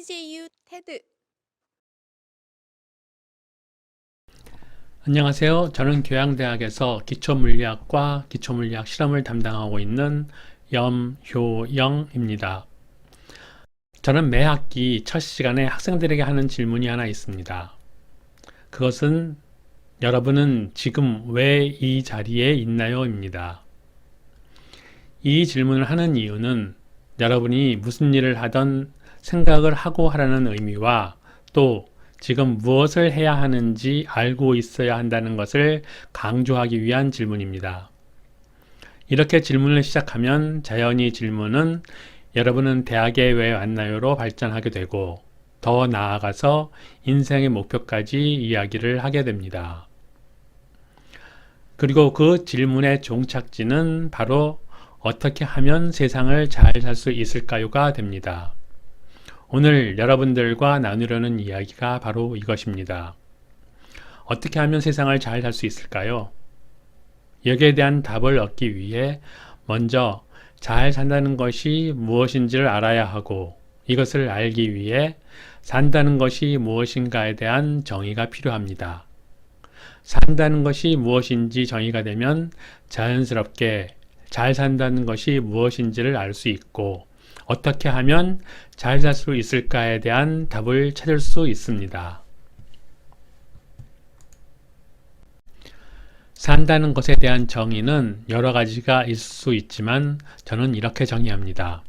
CJU 테드. 안녕하세요. 저는 교양대학에서 기초물리학과 기초물리학 실험을 담당하고 있는 염효영입니다. 저는 매 학기 첫 시간에 학생들에게 하는 질문이 하나 있습니다. 그것은 여러분은 지금 왜 이 자리에 있나요? 입니다. 이 질문을 하는 이유는 여러분이 무슨 일을 하던 생각을 하고 하라는 의미와 또 지금 무엇을 해야 하는지 알고 있어야 한다는 것을 강조하기 위한 질문입니다. 이렇게 질문을 시작하면 자연히 질문은 여러분은 대학에 왜 왔나요?로 발전하게 되고 더 나아가서 인생의 목표까지 이야기를 하게 됩니다. 그리고 그 질문의 종착지는 바로 어떻게 하면 세상을 잘 살 수 있을까요가 됩니다. 오늘 여러분들과 나누려는 이야기가 바로 이것입니다. 어떻게 하면 세상을 잘 살 수 있을까요? 여기에 대한 답을 얻기 위해 먼저 잘 산다는 것이 무엇인지를 알아야 하고 이것을 알기 위해 산다는 것이 무엇인가에 대한 정의가 필요합니다. 산다는 것이 무엇인지 정의가 되면 자연스럽게 잘 산다는 것이 무엇인지를 알 수 있고 어떻게 하면 잘 살 수 있을까에 대한 답을 찾을 수 있습니다. 산다는 것에 대한 정의는 여러 가지가 있을 수 있지만 저는 이렇게 정의합니다.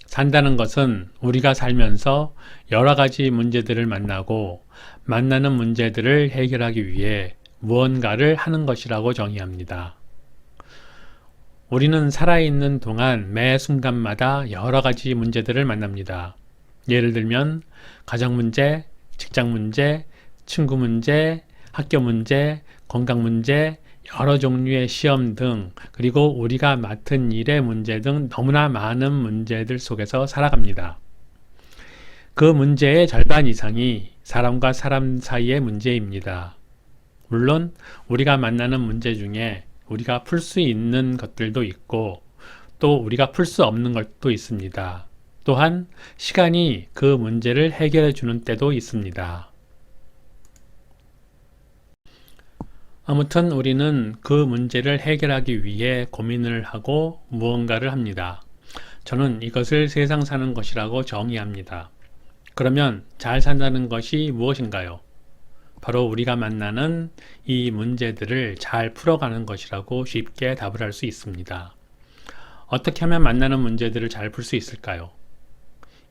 산다는 것은 우리가 살면서 여러 가지 문제들을 만나고 만나는 문제들을 해결하기 위해 무언가를 하는 것이라고 정의합니다. 우리는 살아있는 동안 매 순간마다 여러 가지 문제들을 만납니다. 예를 들면 가정 문제, 직장 문제, 친구 문제, 학교 문제, 건강 문제, 여러 종류의 시험 등 그리고 우리가 맡은 일의 문제 등 너무나 많은 문제들 속에서 살아갑니다. 그 문제의 절반 이상이 사람과 사람 사이의 문제입니다. 물론 우리가 만나는 문제 중에 우리가 풀 수 있는 것들도 있고 또 우리가 풀 수 없는 것도 있습니다. 또한 시간이 그 문제를 해결해 주는 때도 있습니다. 아무튼 우리는 그 문제를 해결하기 위해 고민을 하고 무언가를 합니다. 저는 이것을 세상 사는 것이라고 정의합니다. 그러면 잘 산다는 것이 무엇인가요? 바로 우리가 만나는 이 문제들을 잘 풀어가는 것이라고 쉽게 답을 할 수 있습니다. 어떻게 하면 만나는 문제들을 잘 풀 수 있을까요?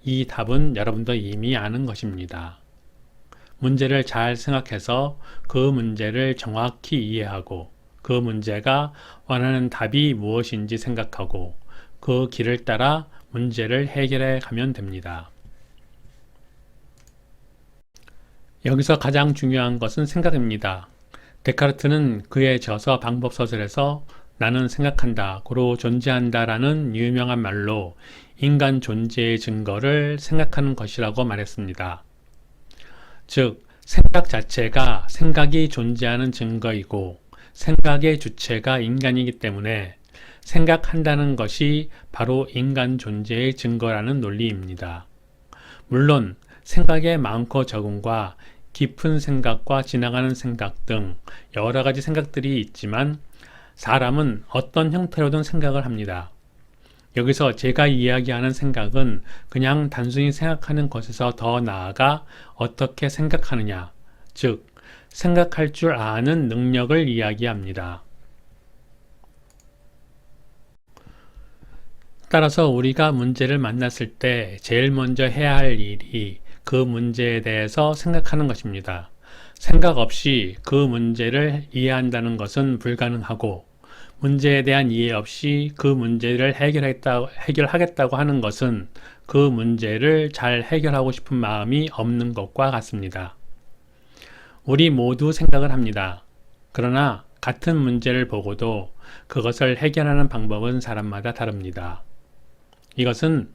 이 답은 여러분도 이미 아는 것입니다. 문제를 잘 생각해서 그 문제를 정확히 이해하고 그 문제가 원하는 답이 무엇인지 생각하고 그 길을 따라 문제를 해결해 가면 됩니다. 여기서 가장 중요한 것은 생각입니다. 데카르트는 그의 저서 방법서술에서 나는 생각한다, 고로 존재한다 라는 유명한 말로 인간 존재의 증거를 생각하는 것이라고 말했습니다. 즉, 생각 자체가 생각이 존재하는 증거이고 생각의 주체가 인간이기 때문에 생각한다는 것이 바로 인간 존재의 증거라는 논리입니다. 물론 생각의 많고 적음과 깊은 생각과 지나가는 생각 등 여러 가지 생각들이 있지만 사람은 어떤 형태로든 생각을 합니다. 여기서 제가 이야기하는 생각은 그냥 단순히 생각하는 것에서 더 나아가 어떻게 생각하느냐, 즉 생각할 줄 아는 능력을 이야기합니다. 따라서 우리가 문제를 만났을 때 제일 먼저 해야 할 일이 그 문제에 대해서 생각하는 것입니다. 생각 없이 그 문제를 이해한다는 것은 불가능하고 문제에 대한 이해 없이 그 문제를 해결하겠다고 하는 것은 그 문제를 잘 해결하고 싶은 마음이 없는 것과 같습니다. 우리 모두 생각을 합니다. 그러나 같은 문제를 보고도 그것을 해결하는 방법은 사람마다 다릅니다. 이것은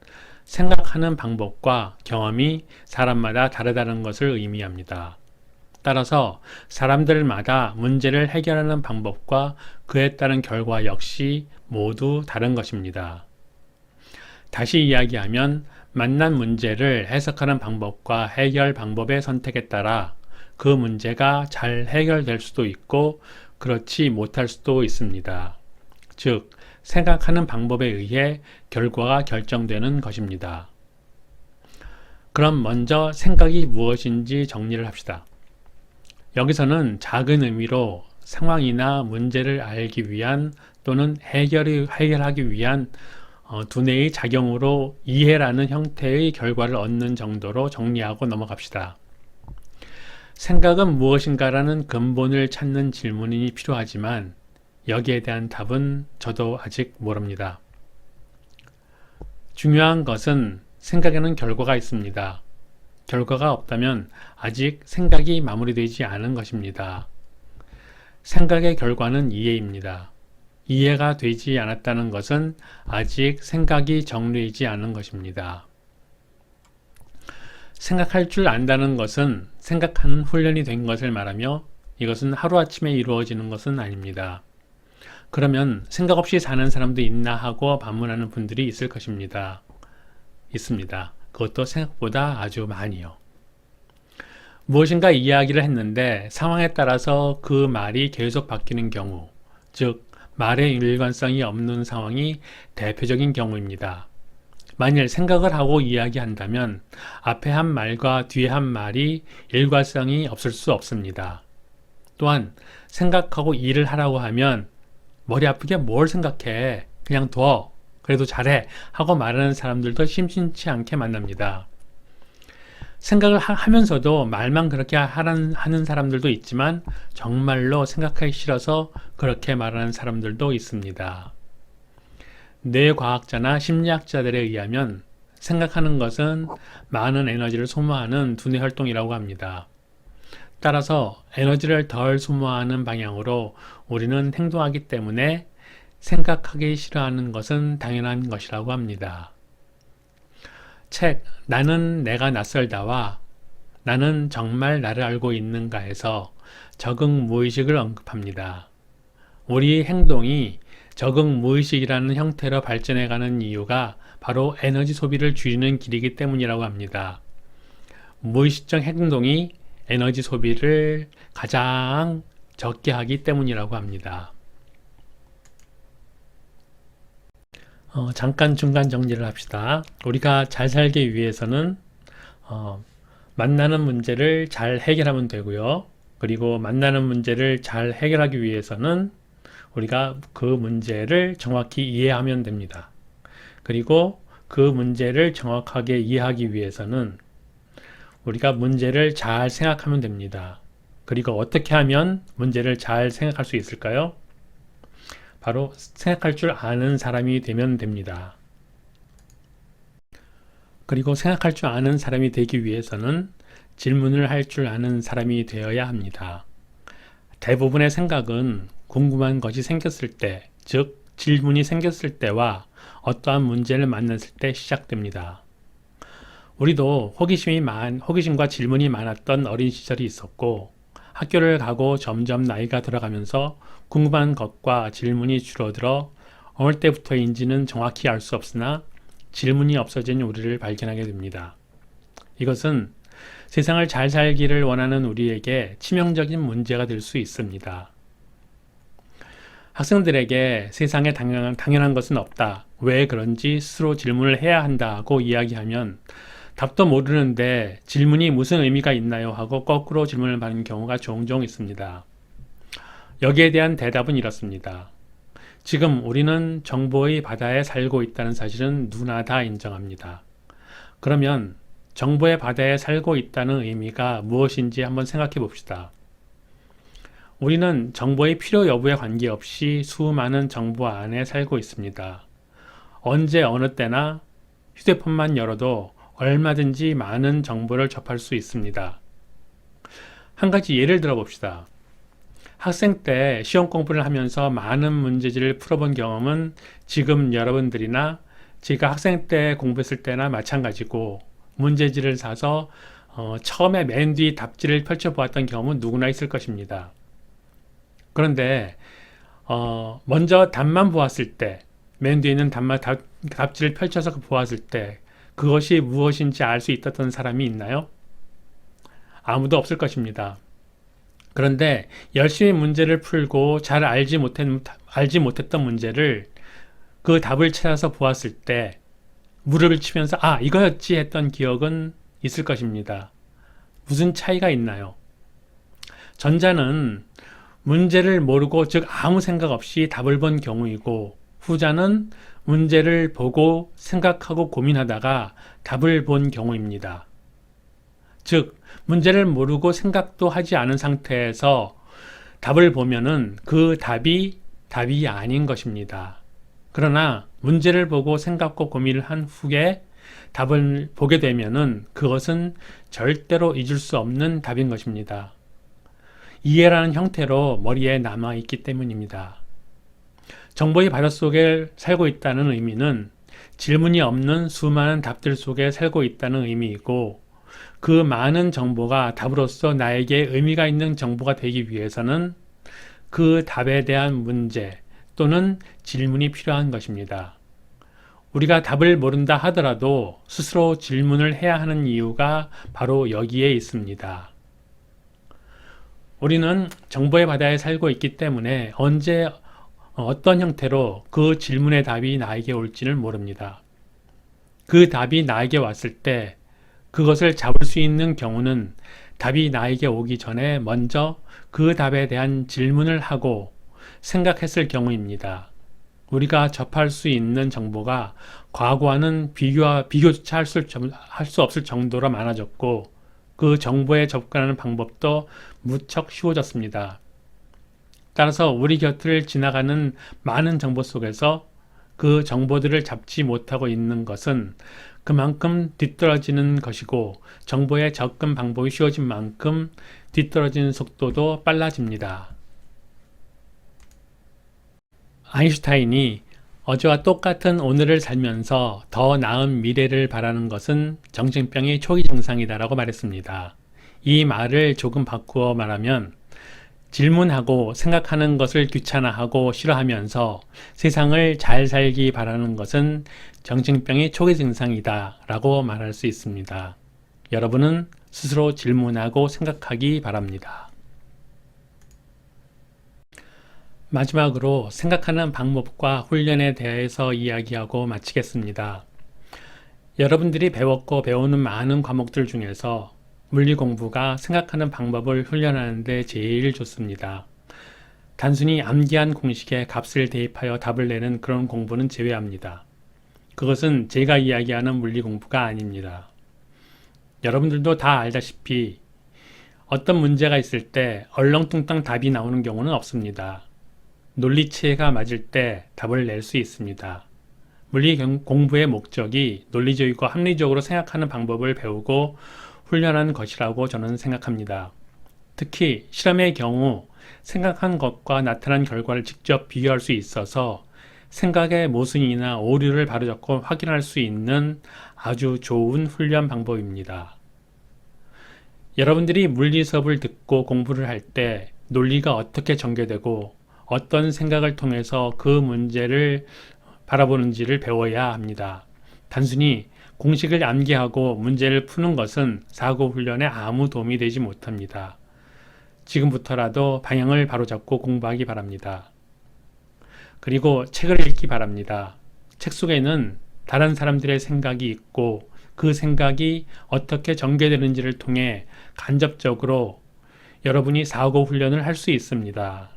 생각하는 방법과 경험이 사람마다 다르다는 것을 의미합니다. 따라서 사람들마다 문제를 해결하는 방법과 그에 따른 결과 역시 모두 다른 것입니다. 다시 이야기하면 만난 문제를 해석하는 방법과 해결 방법의 선택에 따라 그 문제가 잘 해결될 수도 있고 그렇지 못할 수도 있습니다. 즉, 생각하는 방법에 의해 결과가 결정되는 것입니다. 그럼 먼저 생각이 무엇인지 정리를 합시다. 여기서는 작은 의미로 상황이나 문제를 알기 위한 또는 해결하기 위한 두뇌의 작용으로 이해라는 형태의 결과를 얻는 정도로 정리하고 넘어갑시다. 생각은 무엇인가라는 근본을 찾는 질문이 필요하지만 여기에 대한 답은 저도 아직 모릅니다. 중요한 것은 생각에는 결과가 있습니다. 결과가 없다면 아직 생각이 마무리되지 않은 것입니다. 생각의 결과는 이해입니다. 이해가 되지 않았다는 것은 아직 생각이 정리되지 않은 것입니다. 생각할 줄 안다는 것은 생각하는 훈련이 된 것을 말하며 이것은 하루아침에 이루어지는 것은 아닙니다. 그러면 생각 없이 사는 사람도 있나 하고 반문하는 분들이 있을 것입니다. 있습니다. 그것도 생각보다 아주 많이요. 무엇인가 이야기를 했는데 상황에 따라서 그 말이 계속 바뀌는 경우, 즉 말의 일관성이 없는 상황이 대표적인 경우입니다. 만일 생각을 하고 이야기한다면 앞에 한 말과 뒤에 한 말이 일관성이 없을 수 없습니다. 또한 생각하고 일을 하라고 하면 머리 아프게 뭘 생각해? 그냥 둬. 그래도 잘해. 하고 말하는 사람들도 심심치 않게 만납니다. 생각을 하면서도 말만 그렇게 하는 사람들도 있지만 정말로 생각하기 싫어서 그렇게 말하는 사람들도 있습니다. 뇌과학자나 심리학자들에 의하면 생각하는 것은 많은 에너지를 소모하는 두뇌 활동이라고 합니다. 따라서 에너지를 덜 소모하는 방향으로 우리는 행동하기 때문에 생각하기 싫어하는 것은 당연한 것이라고 합니다. 책 나는 내가 낯설다와 나는 정말 나를 알고 있는가에서 적응 무의식을 언급합니다. 우리 행동이 적응 무의식이라는 형태로 발전해가는 이유가 바로 에너지 소비를 줄이는 길이기 때문이라고 합니다. 무의식적 행동이 에너지 소비를 가장 적게 하기 때문이라고 합니다. 잠깐 중간 정리를 합시다. 우리가 잘 살기 위해서는 만나는 문제를 잘 해결하면 되고요. 그리고 만나는 문제를 잘 해결하기 위해서는 우리가 그 문제를 정확히 이해하면 됩니다. 그리고 그 문제를 정확하게 이해하기 위해서는 우리가 문제를 잘 생각하면 됩니다. 그리고 어떻게 하면 문제를 잘 생각할 수 있을까요? 바로 생각할 줄 아는 사람이 되면 됩니다. 그리고 생각할 줄 아는 사람이 되기 위해서는 질문을 할 줄 아는 사람이 되어야 합니다. 대부분의 생각은 궁금한 것이 생겼을 때, 즉 질문이 생겼을 때와 어떠한 문제를 만났을 때 시작됩니다. 우리도 호기심과 질문이 많았던 어린 시절이 있었고 학교를 가고 점점 나이가 들어가면서 궁금한 것과 질문이 줄어들어 어느 때부터인지는 정확히 알 수 없으나 질문이 없어진 우리를 발견하게 됩니다. 이것은 세상을 잘 살기를 원하는 우리에게 치명적인 문제가 될 수 있습니다. 학생들에게 세상에 당연한 것은 없다. 왜 그런지 스스로 질문을 해야 한다고 이야기하면 답도 모르는데 질문이 무슨 의미가 있나요? 하고 거꾸로 질문을 받는 경우가 종종 있습니다. 여기에 대한 대답은 이렇습니다. 지금 우리는 정보의 바다에 살고 있다는 사실은 누구나 다 인정합니다. 그러면 정보의 바다에 살고 있다는 의미가 무엇인지 한번 생각해 봅시다. 우리는 정보의 필요 여부에 관계없이 수많은 정보 안에 살고 있습니다. 언제 어느 때나 휴대폰만 열어도 얼마든지 많은 정보를 접할 수 있습니다. 한 가지 예를 들어 봅시다. 학생 때 시험 공부를 하면서 많은 문제지를 풀어본 경험은 지금 여러분들이나 제가 학생 때 공부했을 때나 마찬가지고 문제지를 사서 처음에 맨 뒤 답지를 펼쳐보았던 경험은 누구나 있을 것입니다. 그런데 먼저 답만 보았을 때, 맨 뒤에 있는 답지를 펼쳐서 보았을 때 그것이 무엇인지 알 수 있었던 사람이 있나요? 아무도 없을 것입니다. 그런데 열심히 문제를 풀고 잘 알지 못했던 문제를 그 답을 찾아서 보았을 때 무릎을 치면서 아, 이거였지 했던 기억은 있을 것입니다. 무슨 차이가 있나요? 전자는 문제를 모르고 즉 아무 생각 없이 답을 본 경우이고 후자는 문제를 보고 생각하고 고민하다가 답을 본 경우입니다. 즉 문제를 모르고 생각도 하지 않은 상태에서 답을 보면은 그 답이 아닌 것입니다. 그러나 문제를 보고 생각과 고민을 한 후에 답을 보게 되면은 그것은 절대로 잊을 수 없는 답인 것입니다. 이해라는 형태로 머리에 남아 있기 때문입니다. 정보의 바다 속에 살고 있다는 의미는 질문이 없는 수많은 답들 속에 살고 있다는 의미이고 그 많은 정보가 답으로서 나에게 의미가 있는 정보가 되기 위해서는 그 답에 대한 문제 또는 질문이 필요한 것입니다. 우리가 답을 모른다 하더라도 스스로 질문을 해야 하는 이유가 바로 여기에 있습니다. 우리는 정보의 바다에 살고 있기 때문에 언제 어떤 형태로 그 질문의 답이 나에게 올지는 모릅니다. 그 답이 나에게 왔을 때 그것을 잡을 수 있는 경우는 답이 나에게 오기 전에 먼저 그 답에 대한 질문을 하고 생각했을 경우입니다. 우리가 접할 수 있는 정보가 과거와는 비교조차 할 수 없을 정도로 많아졌고 그 정보에 접근하는 방법도 무척 쉬워졌습니다. 따라서 우리 곁을 지나가는 많은 정보 속에서 그 정보들을 잡지 못하고 있는 것은 그만큼 뒤떨어지는 것이고 정보의 접근 방법이 쉬워진 만큼 뒤떨어지는 속도도 빨라집니다. 아인슈타인이 어제와 똑같은 오늘을 살면서 더 나은 미래를 바라는 것은 정신병의 초기 증상이다라고 말했습니다. 이 말을 조금 바꾸어 말하면 질문하고 생각하는 것을 귀찮아하고 싫어하면서 세상을 잘 살기 바라는 것은 정신병의 초기 증상이다 라고 말할 수 있습니다. 여러분은 스스로 질문하고 생각하기 바랍니다. 마지막으로 생각하는 방법과 훈련에 대해서 이야기하고 마치겠습니다. 여러분들이 배웠고 배우는 많은 과목들 중에서 물리 공부가 생각하는 방법을 훈련하는 데 제일 좋습니다. 단순히 암기한 공식에 값을 대입하여 답을 내는 그런 공부는 제외합니다. 그것은 제가 이야기하는 물리 공부가 아닙니다. 여러분들도 다 알다시피 어떤 문제가 있을 때 얼렁뚱땅 답이 나오는 경우는 없습니다. 논리치해가 맞을 때 답을 낼 수 있습니다. 물리 공부의 목적이 논리적이고 합리적으로 생각하는 방법을 배우고 훈련하는 것이라고 저는 생각합니다. 특히 실험의 경우 생각한 것과 나타난 결과를 직접 비교할 수 있어서 생각의 모순이나 오류를 바로잡고 확인할 수 있는 아주 좋은 훈련 방법입니다. 여러분들이 물리 수업을 듣고 공부를 할 때 논리가 어떻게 전개되고 어떤 생각을 통해서 그 문제를 바라보는지를 배워야 합니다. 단순히 공식을 암기하고 문제를 푸는 것은 사고 훈련에 아무 도움이 되지 못합니다. 지금부터라도 방향을 바로잡고 공부하기 바랍니다. 그리고 책을 읽기 바랍니다. 책 속에는 다른 사람들의 생각이 있고 그 생각이 어떻게 전개되는지를 통해 간접적으로 여러분이 사고 훈련을 할 수 있습니다.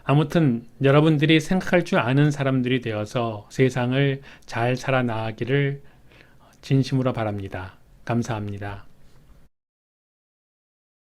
아무튼 여러분들이 생각할 줄 아는 사람들이 되어서 세상을 잘 살아나가기를 진심으로 바랍니다. 감사합니다.